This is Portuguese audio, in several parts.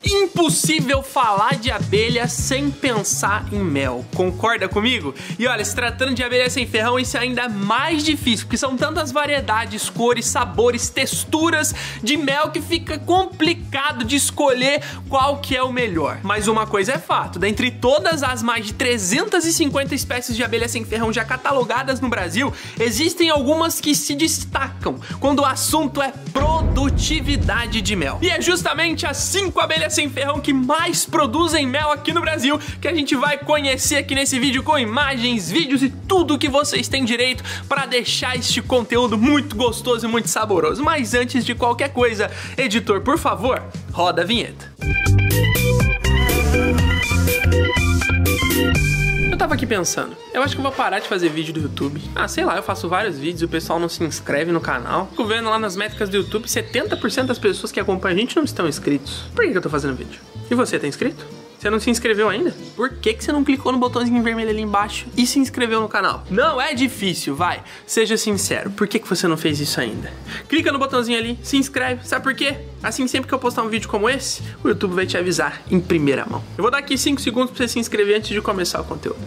Impossível falar de abelha sem pensar em mel, concorda comigo? E olha, se tratando de abelha sem ferrão, isso é ainda mais difícil, porque são tantas variedades, cores, sabores, texturas de mel que fica complicado de escolher qual que é o melhor. Mas uma coisa é fato, dentre todas as mais de 350 espécies de abelha sem ferrão já catalogadas no Brasil, existem algumas que se destacam quando o assunto é produtividade de mel. E é justamente as 5 abelhas sem ferrão que mais produzem mel aqui no Brasil que a gente vai conhecer aqui nesse vídeo com imagens, vídeos e tudo que vocês têm direito para deixar este conteúdo muito gostoso e muito saboroso. Mas antes de qualquer coisa, editor, por favor, roda a vinheta. Eu tava aqui pensando, eu acho que eu vou parar de fazer vídeo do YouTube. Sei lá, eu faço vários vídeos e o pessoal não se inscreve no canal. Fico vendo lá nas métricas do YouTube, 70% das pessoas que acompanham a gente não estão inscritos. Por que eu tô fazendo vídeo? E você, tá inscrito? Você não se inscreveu ainda? Por que você não clicou no botãozinho vermelho ali embaixo e se inscreveu no canal? Não é difícil, vai. Seja sincero, por que você não fez isso ainda? Clica no botãozinho ali, se inscreve. Sabe por quê? Assim, sempre que eu postar um vídeo como esse, o YouTube vai te avisar em primeira mão. Eu vou dar aqui 5 segundos pra você se inscrever antes de começar o conteúdo.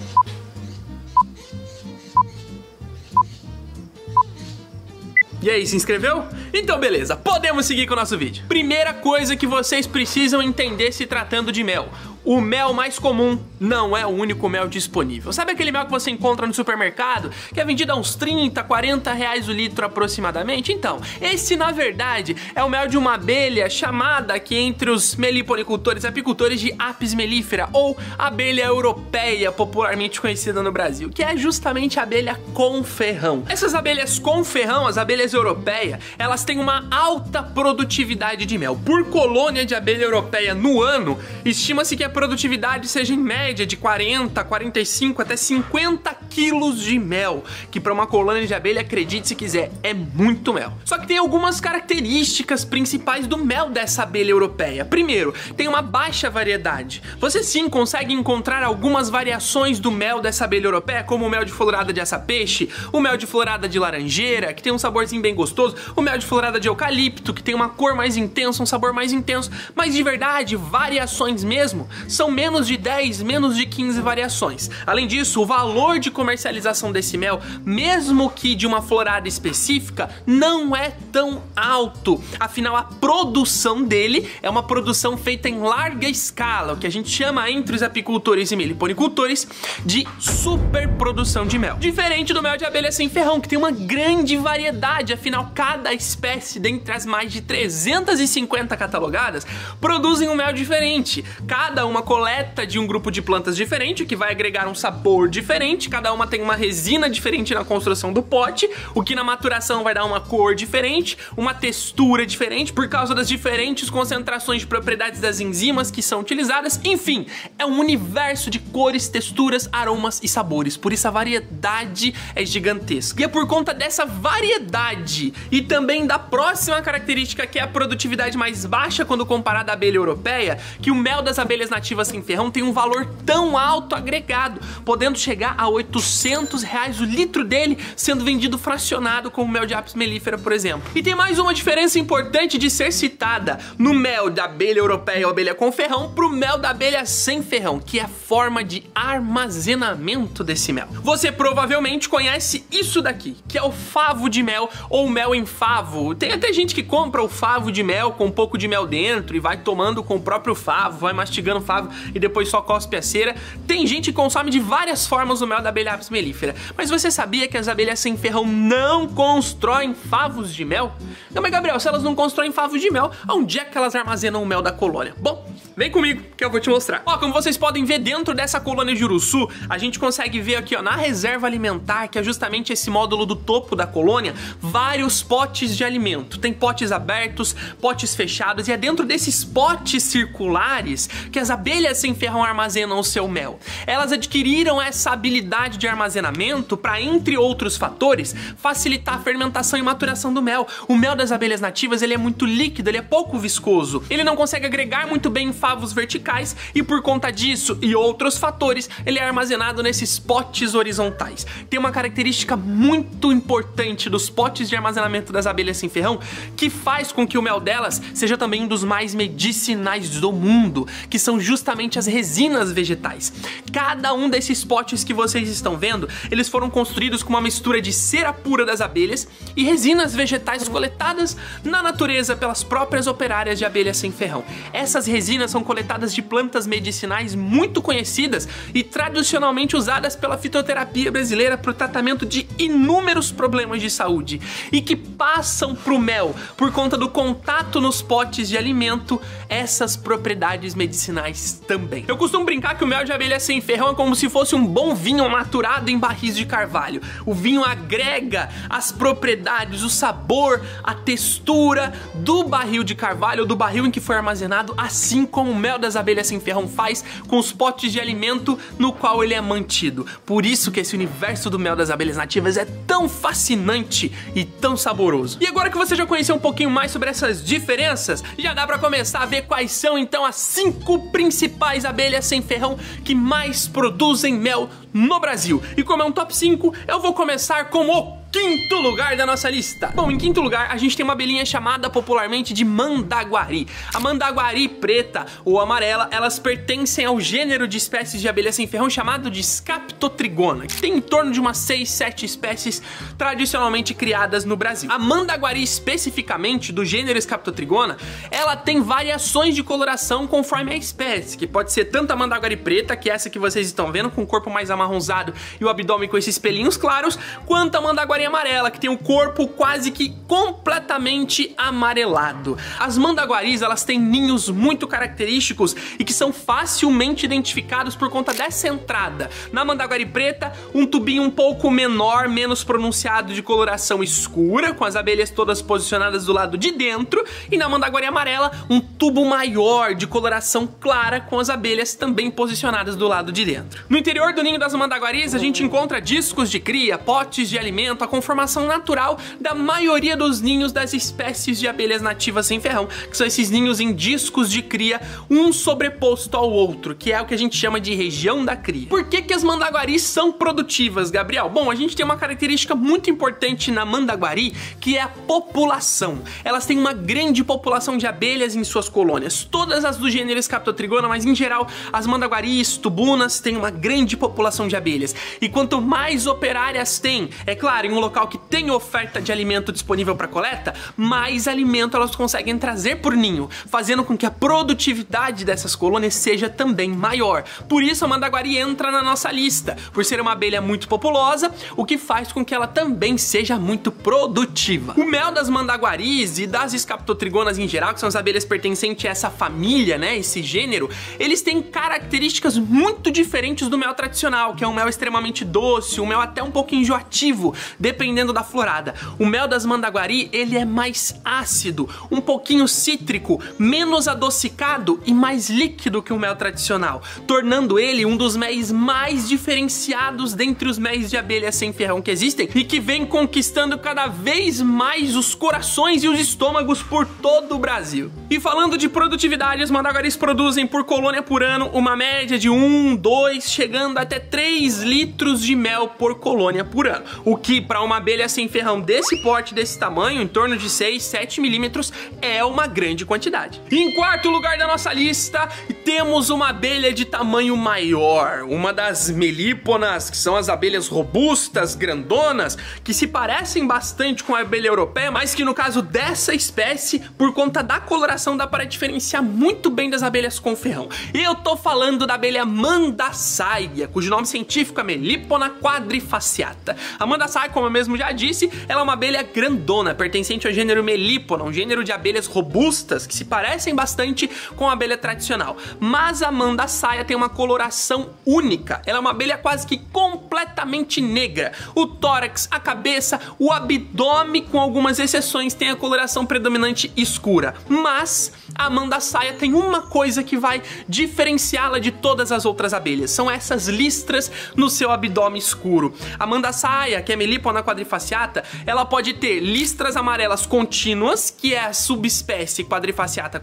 E aí, se inscreveu? Então beleza, podemos seguir com o nosso vídeo. Primeira coisa que vocês precisam entender se tratando de mel: o mel mais comum não é o único mel disponível. Sabe aquele mel que você encontra no supermercado, que é vendido a uns 30, 40 reais o litro aproximadamente? Então, esse na verdade é o mel de uma abelha chamada aqui entre os meliponicultores, apicultores, de Apis mellifera, ou abelha europeia, popularmente conhecida no Brasil, que é justamente a abelha com ferrão. Essas abelhas com ferrão, as abelhas europeias, elas têm uma alta produtividade de mel. Por colônia de abelha europeia no ano, estima-se que a produtividade seja em média de 40, 45 até 50 quilos de mel, que para uma colônia de abelha, acredite se quiser, é muito mel. Só que tem algumas características principais do mel dessa abelha europeia. Primeiro, tem uma baixa variedade. Você sim consegue encontrar algumas variações do mel dessa abelha europeia, como o mel de florada de aça-peixe, o mel de florada de laranjeira, que tem um saborzinho bem gostoso, o mel de florada de eucalipto, que tem uma cor mais intensa, um sabor mais intenso, mas de verdade, variações mesmo, são menos de 10, menos de 15 variações. Além disso, o valor de comercialização desse mel, mesmo que de uma florada específica, não é tão alto. Afinal, a produção dele é uma produção feita em larga escala, o que a gente chama entre os apicultores e meliponicultores de superprodução de mel. Diferente do mel de abelha sem ferrão, que tem uma grande variedade, afinal, cada espécie dentre as mais de 350 catalogadas produzem um mel diferente. Cada uma coleta de um grupo de plantas diferente, que vai agregar um sabor diferente, cada uma tem uma resina diferente na construção do pote, o que na maturação vai dar uma cor diferente, uma textura diferente, por causa das diferentes concentrações de propriedades das enzimas que são utilizadas. Enfim, é um universo de cores, texturas, aromas e sabores, por isso a variedade é gigantesca. E é por conta dessa variedade e também da próxima característica, que é a produtividade mais baixa quando comparada à abelha europeia, que o mel das abelhas nativas sem ferrão tem um valor tão alto agregado, podendo chegar a 800 reais o litro dele, sendo vendido fracionado como o mel de Apis mellifera, por exemplo. E tem mais uma diferença importante de ser citada no mel da abelha europeia ou abelha com ferrão pro mel da abelha sem ferrão, que é a forma de armazenamento desse mel. Você provavelmente conhece isso daqui, que é o favo de mel ou mel em favo. Tem até gente que compra o favo de mel com um pouco de mel dentro e vai tomando com o próprio favo, vai mastigando o favo e depois só cospe a cera. Tem gente que consome de várias formas o mel da abelha Apis mellifera. Mas você sabia que as abelhas sem ferrão não constroem favos de mel? Não, mas Gabriel, se elas não constroem favos de mel, onde é que elas armazenam o mel da colônia? Bom, vem comigo que eu vou te mostrar. Ó, como vocês podem ver, dentro dessa colônia de uruçu, a gente consegue ver aqui, ó, na reserva alimentar, que é justamente esse módulo do topo da colônia, vários potes de alimento. Tem potes abertos, potes fechados, e é dentro desses potes circulares que as abelhas abelhas sem ferrão armazenam o seu mel? Elas adquiriram essa habilidade de armazenamento para, entre outros fatores, facilitar a fermentação e maturação do mel. O mel das abelhas nativas ele é muito líquido, ele é pouco viscoso, ele não consegue agregar muito bem em favos verticais e por conta disso e outros fatores, ele é armazenado nesses potes horizontais. Tem uma característica muito importante dos potes de armazenamento das abelhas sem ferrão que faz com que o mel delas seja também um dos mais medicinais do mundo, que são justamente as resinas vegetais. Cada um desses potes que vocês estão vendo, eles foram construídos com uma mistura de cera pura das abelhas e resinas vegetais coletadas na natureza pelas próprias operárias de abelhas sem ferrão. Essas resinas são coletadas de plantas medicinais muito conhecidas e tradicionalmente usadas pela fitoterapia brasileira para o tratamento de inúmeros problemas de saúde e que passam para o mel por conta do contato nos potes de alimento, essas propriedades medicinais também. Eu costumo brincar que o mel de abelha sem ferrão é como se fosse um bom vinho maturado em barris de carvalho. O vinho agrega as propriedades, o sabor, a textura do barril de carvalho, do barril em que foi armazenado, assim como o mel das abelhas sem ferrão faz com os potes de alimento no qual ele é mantido. Por isso que esse universo do mel das abelhas nativas é tão fascinante e tão saboroso. E agora que você já conheceu um pouquinho mais sobre essas diferenças, já dá pra começar a ver quais são então as 5 principais abelhas sem ferrão que mais produzem mel no Brasil. E como é um top 5, eu vou começar com o quinto lugar da nossa lista. Bom, em quinto lugar, a gente tem uma abelhinha chamada popularmente de mandaguari. A mandaguari preta ou amarela, elas pertencem ao gênero de espécies de abelha sem ferrão chamado de Scaptotrigona, que tem em torno de umas 6, 7 espécies tradicionalmente criadas no Brasil. A mandaguari especificamente, do gênero Scaptotrigona, ela tem variações de coloração conforme a espécie, que pode ser tanto a mandaguari preta, que é essa que vocês estão vendo, com o corpo mais amarronzado e o abdômen com esses pelinhos claros, quanto a mandaguari amarela, que tem o corpo quase que completamente amarelado. As mandaguaris, elas têm ninhos muito característicos e que são facilmente identificados por conta dessa entrada. Na mandaguari preta, um tubinho um pouco menor, menos pronunciado, de coloração escura, com as abelhas todas posicionadas do lado de dentro, e na mandaguari amarela, um tubo maior, de coloração clara, com as abelhas também posicionadas do lado de dentro. No interior do ninho das mandaguaris, a gente encontra discos de cria, potes de alimento, a conformação natural da maioria dos ninhos das espécies de abelhas nativas sem ferrão, que são esses ninhos em discos de cria, um sobreposto ao outro, que é o que a gente chama de região da cria. Por que as mandaguaris são produtivas, Gabriel? Bom, a gente tem uma característica muito importante na mandaguari, que é a população. Elas têm uma grande população de abelhas em suas colônias, todas as do gênero Scaptotrigona, mas em geral as mandaguaris, tubunas, têm uma grande população de abelhas. E quanto mais operárias tem, é claro, em um local que tem oferta de alimento disponível para coleta, mais alimento elas conseguem trazer por ninho, fazendo com que a produtividade dessas colônias seja também maior. Por isso a mandaguari entra na nossa lista, por ser uma abelha muito populosa, o que faz com que ela também seja muito produtiva. O mel das mandaguaris e das Scaptotrigonas em geral, que são as abelhas pertencentes a essa família, né, esse gênero, eles têm características muito diferentes do mel tradicional, que é um mel extremamente doce, um mel até um pouco enjoativo, dependendo da florada. O mel das mandaguari, ele é mais ácido, um pouquinho cítrico, menos adocicado e mais líquido que o mel tradicional, tornando ele um dos méis mais diferenciados dentre os méis de abelha sem ferrão que existem e que vem conquistando cada vez mais os corações e os estômagos por todo o Brasil. E falando de produtividade, as mandaguaris produzem por colônia por ano uma média de 1, 2, chegando até 3 litros de mel por colônia por ano, o que para uma abelha sem ferrão desse porte, desse tamanho, em torno de 6, 7 milímetros, é uma grande quantidade. E em quarto lugar da nossa lista, temos uma abelha de tamanho maior, uma das melíponas, que são as abelhas robustas, grandonas, que se parecem bastante com a abelha europeia, mas que no caso dessa espécie, por conta da coloração, dá para diferenciar muito bem das abelhas com ferrão. Eu tô falando da abelha Mandasaia, cujo nome científico é Melipona quadrifaciata. A Mandasaia, como eu mesmo já disse, ela é uma abelha grandona, pertencente ao gênero Melipona, um gênero de abelhas robustas que se parecem bastante com a abelha tradicional. mas a mandaçaia tem uma coloração única. Ela é uma abelha quase que completamente negra. O tórax, a cabeça, o abdômen, com algumas exceções, tem a coloração predominante escura. Mas a mandaçaia tem uma coisa que vai diferenciá-la de todas as outras abelhas. São essas listras no seu abdômen escuro. A mandaçaia, que é Melipona quadrifaciata, ela pode ter listras amarelas contínuas, que é a subespécie quadrifaciata,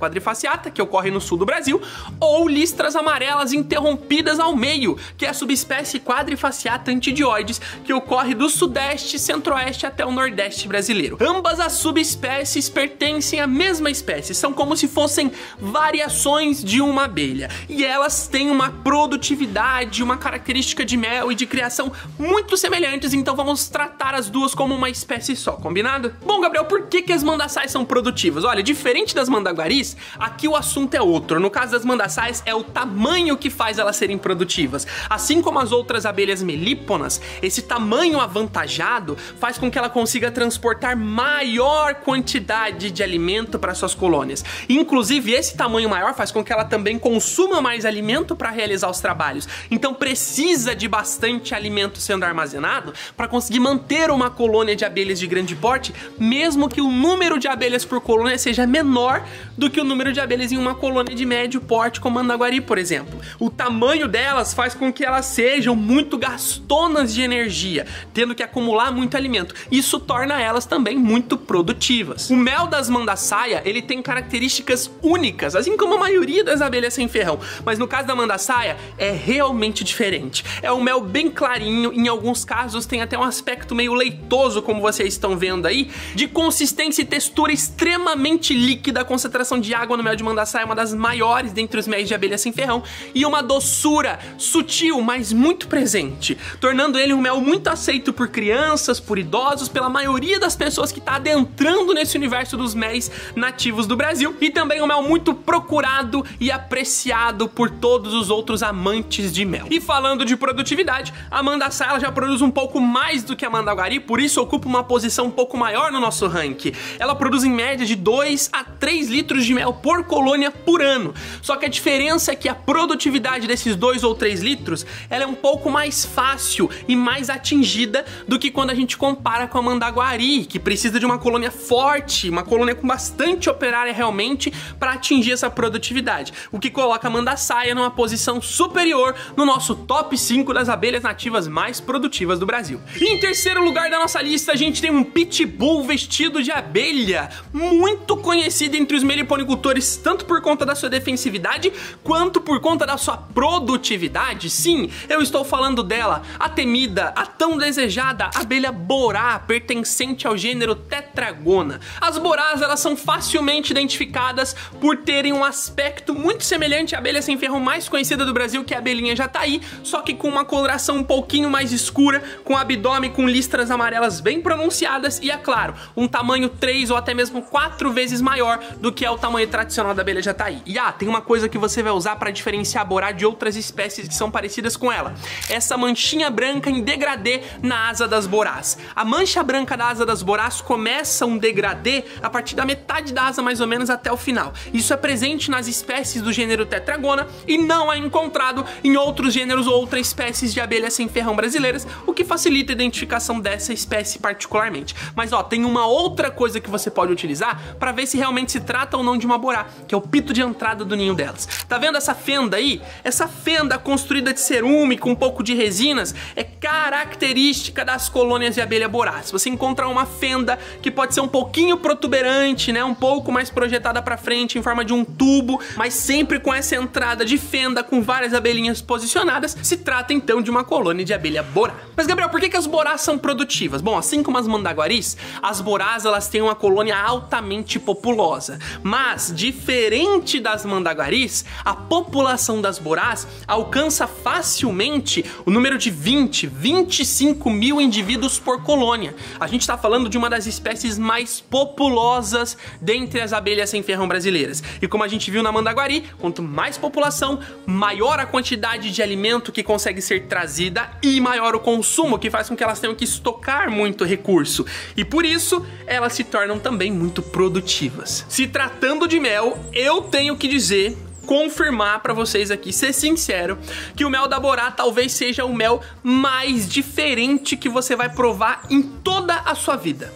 que ocorre no sul do Brasil, ou listras amarelas interrompidas ao meio, que é a subespécie quadrifaciata antidioides, que ocorre do sudeste, centro-oeste até o nordeste brasileiro. Ambas as subespécies pertencem à mesma espécie, são como se fossem variações de uma abelha, e elas têm uma produtividade, uma característica de mel e de criação muito semelhantes, então vamos tratar as duas como uma espécie só, combinado? Bom, Gabriel, por que as mandaçaias são produtivas? Olha, diferente das mandaguaris, aqui o assunto é outro. No caso das mandaçaias, é o tamanho que faz elas serem produtivas. Assim como as outras abelhas melíponas, esse tamanho avantajado faz com que ela consiga transportar maior quantidade de alimento para suas colônias. Inclusive, esse tamanho maior faz com que ela também consuma mais alimento para realizar os trabalhos. Então precisa de bastante alimento sendo armazenado para conseguir manter uma colônia de abelhas de grande porte, mesmo que o número de abelhas por colônia seja menor do que o número de abelhas em uma colônia de médio porte, como a mandaguari, por exemplo. O tamanho delas faz com que elas sejam muito gastonas de energia, tendo que acumular muito alimento. Isso torna elas também muito produtivas. O mel das mandaçaia, ele tem características únicas, assim como a maioria das abelhas sem ferrão, mas no caso da mandaçaia é realmente diferente. É um mel bem clarinho, em alguns casos tem até um aspecto meio leitoso, como vocês estão vendo aí, de consistência e textura extremamente líquida. A concentração de água no mel de mandaçaia é uma das maiores dentre os méis de abelha sem ferrão, e uma doçura sutil, mas muito presente, tornando ele um mel muito aceito por crianças, por idosos, pela maioria das pessoas que está adentrando nesse universo dos méis nativos do Brasil, e também um mel muito procurado e apreciado por todos os outros amantes de mel. E falando de produtividade, a mandaçaia ela já produz um pouco mais do que a mandaguari, por isso ocupa uma posição um pouco maior no nosso ranking. Ela produz em média de 2 a 3 litros de mel por colônia por ano. Só que a diferença é que a produtividade desses 2 ou 3 litros ela é um pouco mais fácil e mais atingida do que quando a gente compara com a mandaguari, que precisa de uma colônia forte, uma colônia com bastante operária realmente para atingir essa produtividade, o que coloca a mandaçaia numa posição superior no nosso top 5 das abelhas nativas mais produtivas do Brasil. E em terceiro lugar da nossa lista a gente tem um pitbull vestido de abelha, muito conhecido entre os meliponicultores, tanto por conta da sua defensividade quanto por conta da sua produtividade. Sim, eu estou falando dela, a temida, a tão desejada abelha borá, pertencente ao gênero Tetragona. As borás, elas são facilmente identificadas por terem um aspecto muito semelhante à abelha sem ferrão mais conhecida do Brasil, que é a abelhinha jataí, só que com uma coloração um pouquinho mais escura, com abdômen com listras amarelas bem pronunciadas e, é claro, um tamanho 3 ou até mesmo 4 vezes maior do que é o tamanho tradicional da abelha jataí. E tem uma coisa que você vai usar para diferenciar a borá de outras espécies que são parecidas com ela: essa manchinha branca em degradê na asa das borás. A mancha branca da asa das borás começa um degradê a partir da metade da asa mais ou menos até o final. Isso é presente nas espécies do gênero Tetragona e não é encontrado em outros gêneros ou outras espécies de abelhas sem ferrão brasileiras, o que facilita a identificação dessa espécie particularmente. Mas tem uma outra coisa que você pode utilizar para ver se realmente se trata ou não de uma borá, que é o pito de entrada do ninho delas. Tá vendo essa fenda aí? Essa fenda construída de cerume com um pouco de resinas é característica das colônias de abelha borá. Se você encontrar uma fenda que pode ser um pouquinho protuberante, né, um pouco mais projetada para frente em forma de um tubo, mas sempre com essa entrada de fenda com várias abelhinhas posicionadas, se trata então de uma colônia de abelha borá. Mas, Gabriel, por que as borás são produtivas? Bom, assim como as mandaguaris, as borás elas têm uma colônia altamente populosa, mas diferente das mandaguaris, a população das borás alcança facilmente o número de 25 mil indivíduos por colônia. A gente está falando de uma das espécies mais populosas dentre as abelhas sem ferrão brasileiras. E como a gente viu na mandaguari, quanto mais população, maior a quantidade de alimento que consegue ser trazida e maior o consumo, que faz com que elas tenham que estocar muito recurso. E por isso, elas se tornam também muito produtivas. Se tratando de mel, eu tenho que dizer confirmar pra vocês aqui, ser sincero, que o mel da Borá talvez seja o mel mais diferente que você vai provar em toda a sua vida.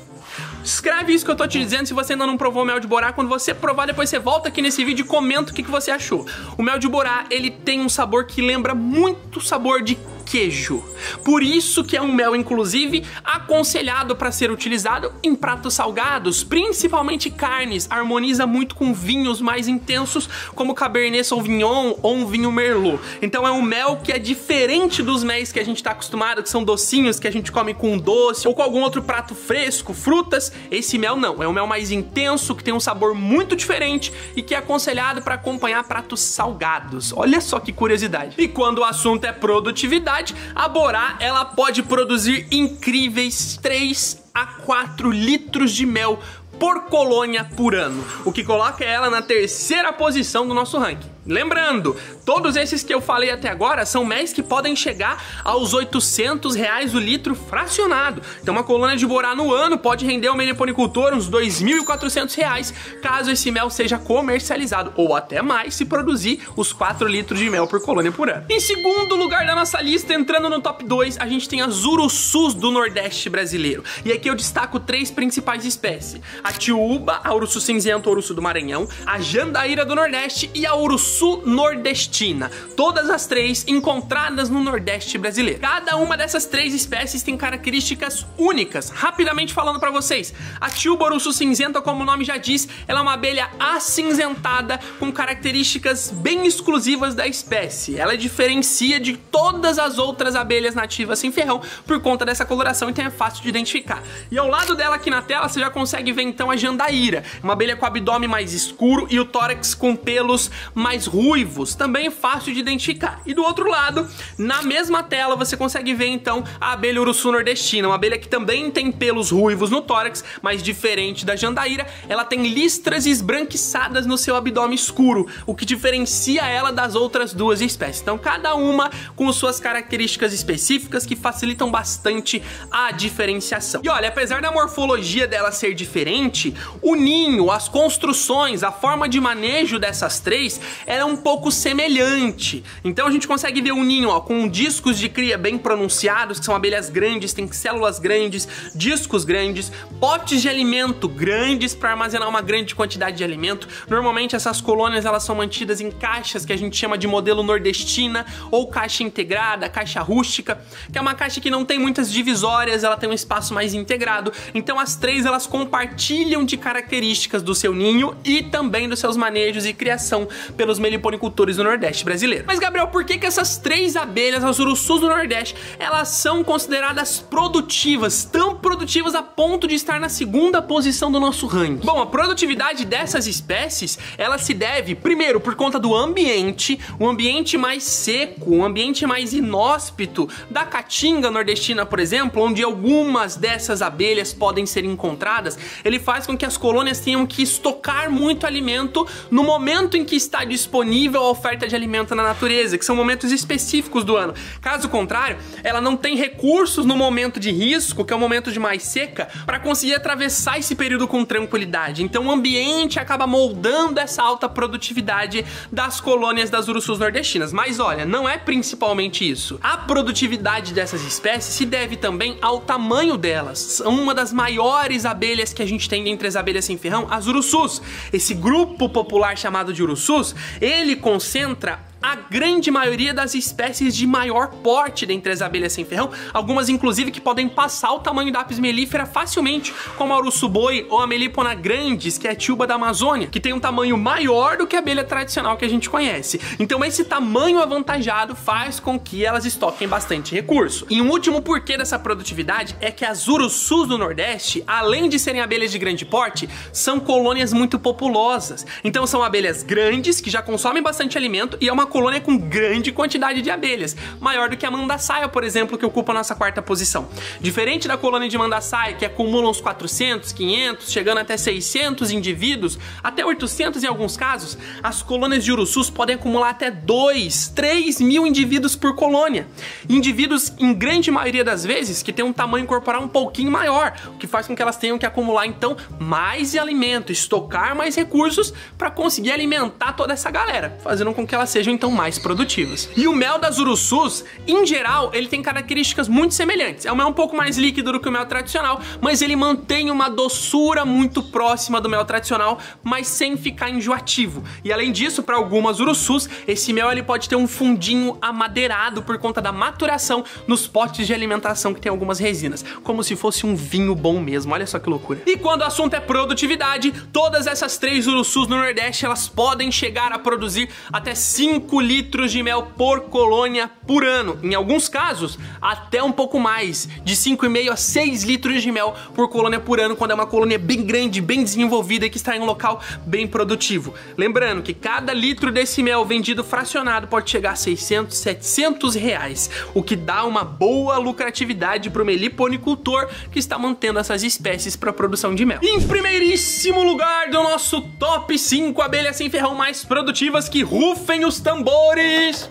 Escreve isso que eu tô te dizendo se você ainda não provou o mel de Borá. Quando você provar, depois você volta aqui nesse vídeo e comenta o que você achou. O mel de Borá, ele tem um sabor que lembra muito o sabor de queijo. Por isso que é um mel, inclusive, aconselhado para ser utilizado em pratos salgados, principalmente carnes. Harmoniza muito com vinhos mais intensos, como Cabernet Sauvignon ou um vinho Merlot. Então é um mel que é diferente dos méis que a gente tá acostumado, que são docinhos, que a gente come com doce ou com algum outro prato fresco, frutas. Esse mel não, é um mel mais intenso, que tem um sabor muito diferente e que é aconselhado para acompanhar pratos salgados. Olha só que curiosidade. E quando o assunto é produtividade, a Borá, ela pode produzir incríveis 3 a 4 litros de mel por colônia por ano, o que coloca ela na terceira posição do nosso ranking. Lembrando, todos esses que eu falei até agora são méis que podem chegar aos R$800 o litro fracionado. Então uma colônia de Borá no ano pode render ao meliponicultor uns R$2.400 caso esse mel seja comercializado, ou até mais se produzir os 4 litros de mel por colônia por ano. Em segundo lugar da nossa lista, entrando no top 2, a gente tem as urussus do Nordeste brasileiro. E aqui eu destaco 3 principais espécies: a tiúba, a urussu cinzento, a urussu do Maranhão, a jandaíra do Nordeste e a urussu nordestina, todas as 3 encontradas no Nordeste brasileiro. Cada uma dessas 3 espécies tem características únicas. Rapidamente falando para vocês, a tiúba urussu cinzenta, como o nome já diz, ela é uma abelha acinzentada com características bem exclusivas da espécie. Ela diferencia de todas as outras abelhas nativas sem ferrão por conta dessa coloração, então é fácil de identificar. E ao lado dela aqui na tela você já consegue ver então a jandaíra, uma abelha com abdômen mais escuro e o tórax com pelos mais ruivos, também fácil de identificar. E do outro lado, na mesma tela, você consegue ver então a abelha urussu nordestina, uma abelha que também tem pelos ruivos no tórax, mas diferente da jandaíra, ela tem listras esbranquiçadas no seu abdômen escuro, o que diferencia ela das outras 2 espécies. Então cada uma com suas características específicas que facilitam bastante a diferenciação. E olha, apesar da morfologia dela ser diferente, o ninho, as construções, a forma de manejo dessas 3 é um pouco semelhante. Então a gente consegue ver um ninho, ó, com discos de cria bem pronunciados, que são abelhas grandes, tem células grandes, discos grandes, potes de alimento grandes para armazenar uma grande quantidade de alimento. Normalmente essas colônias elas são mantidas em caixas que a gente chama de modelo nordestina ou caixa integrada, caixa rústica, que é uma caixa que não tem muitas divisórias, ela tem um espaço mais integrado. Então as 3 elas compartilham de características do seu ninho e também dos seus manejos e criação pelos meliponicultores do Nordeste brasileiro. Mas Gabriel, por que essas 3 abelhas, as urussus do Nordeste, elas são consideradas produtivas, tão produtivas a ponto de estar na segunda posição do nosso ranking? Bom, a produtividade dessas espécies, ela se deve, primeiro, por conta do ambiente, um ambiente mais seco, um ambiente mais inóspito da caatinga nordestina, por exemplo, onde algumas dessas abelhas podem ser encontradas. Ele faz com que as colônias tenham que estocar muito alimento no momento em que está disponível a oferta de alimento na natureza, que são momentos específicos do ano. Caso contrário, ela não tem recursos no momento de risco, que é o momento de mais seca, para conseguir atravessar esse período com tranquilidade. Então o ambiente acaba moldando essa alta produtividade das colônias das urussus nordestinas. Mas olha, não é principalmente isso. A produtividade dessas espécies se deve também ao tamanho delas. São uma das maiores abelhas que a gente tem entre as abelhas sem ferrão, as urussus. Esse grupo popular chamado de urussus, ele concentra a grande maioria das espécies de maior porte dentre as abelhas sem ferrão, algumas inclusive que podem passar o tamanho da apis mellifera facilmente, como a urussu-boi ou a melipona grandes, que é a tiúba da Amazônia, que tem um tamanho maior do que a abelha tradicional que a gente conhece. Então esse tamanho avantajado faz com que elas estoquem bastante recurso. E um último porquê dessa produtividade é que as urussus do Nordeste, além de serem abelhas de grande porte, são colônias muito populosas. Então são abelhas grandes que já consomem bastante alimento e é uma colônia com grande quantidade de abelhas, maior do que a mandaçaia, por exemplo, que ocupa a nossa quarta posição. Diferente da colônia de mandaçaia, que acumula uns 400, 500, chegando até 600 indivíduos, até 800 em alguns casos, as colônias de urussus podem acumular até 2, 3 mil indivíduos por colônia. Indivíduos, em grande maioria das vezes, que tem um tamanho corporal um pouquinho maior, o que faz com que elas tenham que acumular, então, mais alimento, estocar mais recursos para conseguir alimentar toda essa galera, fazendo com que elas sejam, então, mais produtivas. E o mel das urussus, em geral, ele tem características muito semelhantes. É um mel um pouco mais líquido do que o mel tradicional, mas ele mantém uma doçura muito próxima do mel tradicional, mas sem ficar enjoativo. E além disso, para algumas urussus, esse mel ele pode ter um fundinho amadeirado por conta da maturação nos potes de alimentação que tem algumas resinas, como se fosse um vinho bom mesmo. Olha só que loucura. E quando o assunto é produtividade, todas essas 3 urussus no Nordeste, elas podem chegar a produzir até 5 litros de mel por colônia por ano. Em alguns casos, até um pouco mais, de 5,5 a 6 litros de mel por colônia por ano, quando é uma colônia bem grande, bem desenvolvida e que está em um local bem produtivo. Lembrando que cada litro desse mel vendido fracionado pode chegar a 600, 700 reais, o que dá uma boa lucratividade para o meliponicultor que está mantendo essas espécies para produção de mel. E em primeiríssimo lugar do nosso top 5 abelhas sem ferrão mais produtivas, que rufem os tambores,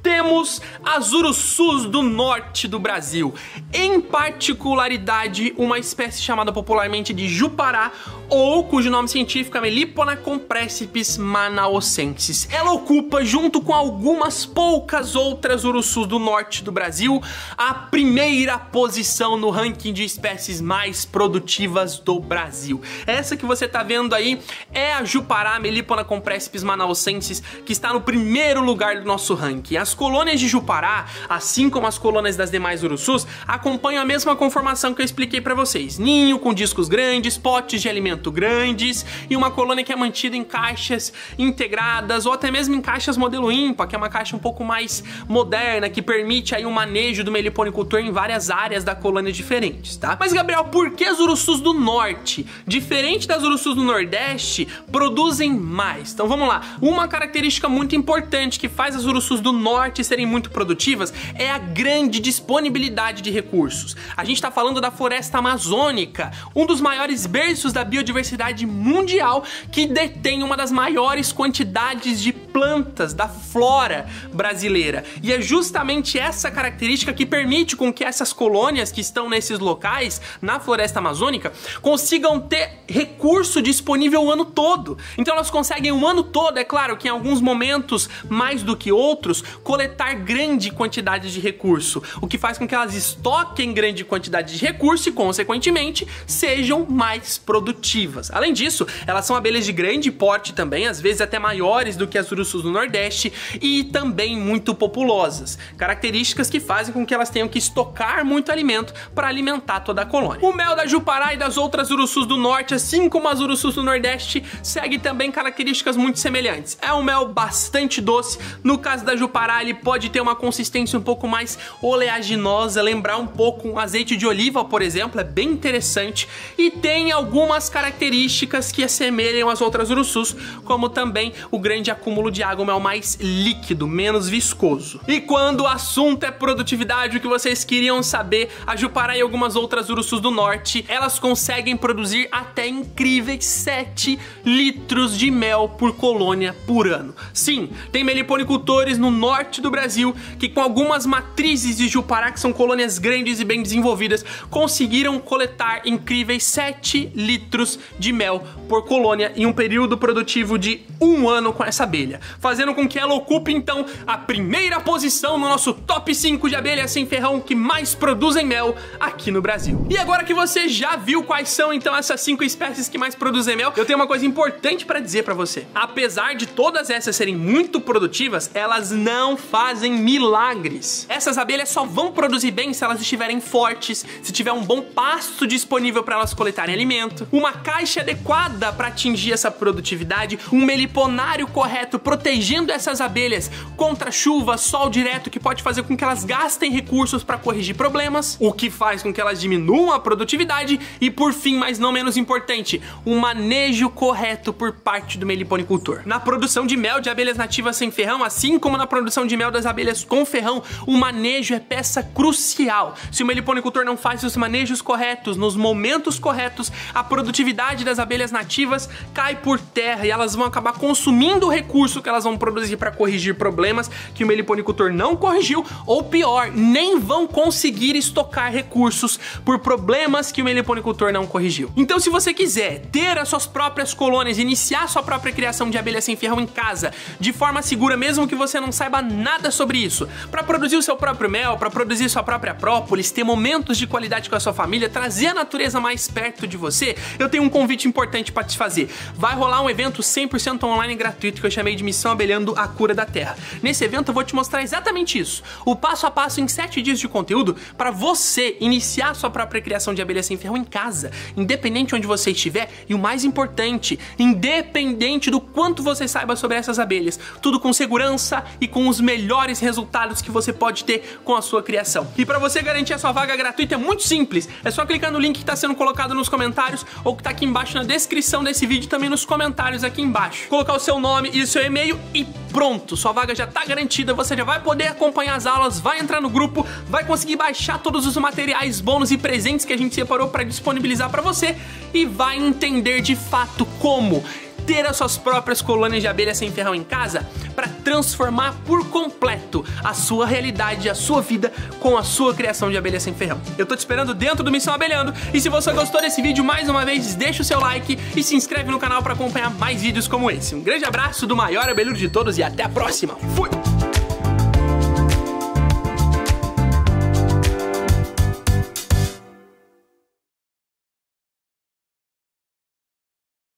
temos as urussus do norte do Brasil, em particularidade uma espécie chamada popularmente de jupará, ou cujo nome científico é Melipona compressipes manaossensis. Ela ocupa, junto com algumas poucas outras urussus do norte do Brasil, a primeira posição no ranking de espécies mais produtivas do Brasil. Essa que você tá vendo aí é a jupará Melipona compressipes manaossensis, que está no primeiro lugar do nosso ranking. As colônias de jupará, assim como as colônias das demais urussus, acompanham a mesma conformação que eu expliquei para vocês. Ninho com discos grandes, potes de alimento grandes e uma colônia que é mantida em caixas integradas ou até mesmo em caixas modelo IMPA, que é uma caixa um pouco mais moderna, que permite aí um manejo do meliponicultor em várias áreas da colônia diferentes, tá? Mas, Gabriel, por que as urussus do norte, diferente das urussus do nordeste, produzem mais? Então vamos lá. Uma característica muito importante que faz as urussus do norte serem muito produtivas é a grande disponibilidade de recursos. A gente está falando da floresta amazônica, um dos maiores berços da biodiversidade mundial, que detém uma das maiores quantidades de plantas da flora brasileira. E é justamente essa característica que permite com que essas colônias que estão nesses locais, na floresta amazônica, consigam ter recurso disponível o ano todo. Então elas conseguem o ano todo, é claro que em alguns momentos, mais do que outros, coletar grande quantidade de recurso, o que faz com que elas estoquem grande quantidade de recurso e, consequentemente, sejam mais produtivas. Além disso, elas são abelhas de grande porte também, às vezes até maiores do que as urussus do Nordeste, e também muito populosas, características que fazem com que elas tenham que estocar muito alimento para alimentar toda a colônia. O mel da jupará e das outras urussus do Norte, assim como as urussus do Nordeste, segue também características muito semelhantes. É um mel bastante doce. No caso da jupará, ele pode ter uma consistência um pouco mais oleaginosa, lembrar um pouco um azeite de oliva, por exemplo, é bem interessante, e tem algumas características que assemelham as outras urussus, como também o grande acúmulo de água, um mel mais líquido, menos viscoso. E quando o assunto é produtividade, o que vocês queriam saber, a jupará e algumas outras urussus do norte, elas conseguem produzir até incríveis 7 litros de mel por colônia por ano. Sim, tem meliponicultores no norte do Brasil que, com algumas matrizes de jupará, que são colônias grandes e bem desenvolvidas, conseguiram coletar incríveis 7 litros de mel por colônia em um período produtivo de 1 ano com essa abelha, fazendo com que ela ocupe então a primeira posição no nosso top 5 de abelhas sem ferrão que mais produzem mel aqui no Brasil. E agora que você já viu quais são então essas 5 espécies que mais produzem mel, eu tenho uma coisa importante para dizer para você. Apesar de todas essas serem muito produtivas, elas não fazem milagres. Essas abelhas só vão produzir bem se elas estiverem fortes, se tiver um bom pasto disponível para elas coletarem alimento, uma caixa adequada para atingir essa produtividade, um meliponário correto protegendo essas abelhas contra chuva, sol direto, que pode fazer com que elas gastem recursos para corrigir problemas, o que faz com que elas diminuam a produtividade e, por fim, mas não menos importante, um manejo correto por parte do meliponicultor. Na produção de mel de abelhas nativas sem ferrão, assim como na produção de mel das abelhas com ferrão, o manejo é peça crucial. Se o meliponicultor não faz os manejos corretos nos momentos corretos, a produtividade das abelhas nativas cai por terra e elas vão acabar consumindo o recurso que elas vão produzir para corrigir problemas que o meliponicultor não corrigiu, ou pior, nem vão conseguir estocar recursos por problemas que o meliponicultor não corrigiu. Então, se você quiser ter as suas próprias colônias, iniciar sua própria criação de abelhas sem ferrão em casa, de forma segura, mesmo que você não saiba nada sobre isso, para produzir o seu próprio mel, para produzir sua própria própolis, ter momentos de qualidade com a sua família, trazer a natureza mais perto de você, eu tenho um convite importante para te fazer. Vai rolar um evento 100% online gratuito que eu chamei de Missão Abelhando a Cura da Terra. Nesse evento eu vou te mostrar exatamente isso, o passo a passo em 7 dias de conteúdo para você iniciar sua própria criação de abelhas sem ferrão em casa, independente de onde você estiver, e o mais importante, independente do quanto você saiba sobre essas abelhas, tudo com segurança e com os melhores resultados que você pode ter com a sua criação. E para você garantir a sua vaga gratuita é muito simples, é só clicar no link que está sendo colocado nos comentários ou que está aqui embaixo na descrição desse vídeo, também nos comentários aqui embaixo. Colocar o seu nome e o seu e-mail e pronto, sua vaga já está garantida, você já vai poder acompanhar as aulas, vai entrar no grupo, vai conseguir baixar todos os materiais, bônus e presentes que a gente separou para disponibilizar para você e vai entender de fato como ter as suas próprias colônias de abelhas sem ferrão em casa para transformar por completo a sua realidade, a sua vida com a sua criação de abelhas sem ferrão. Eu tô te esperando dentro do Missão Abelhando e se você gostou desse vídeo, mais uma vez, deixa o seu like e se inscreve no canal para acompanhar mais vídeos como esse. Um grande abraço do maior abelhudo de todos e até a próxima. Fui!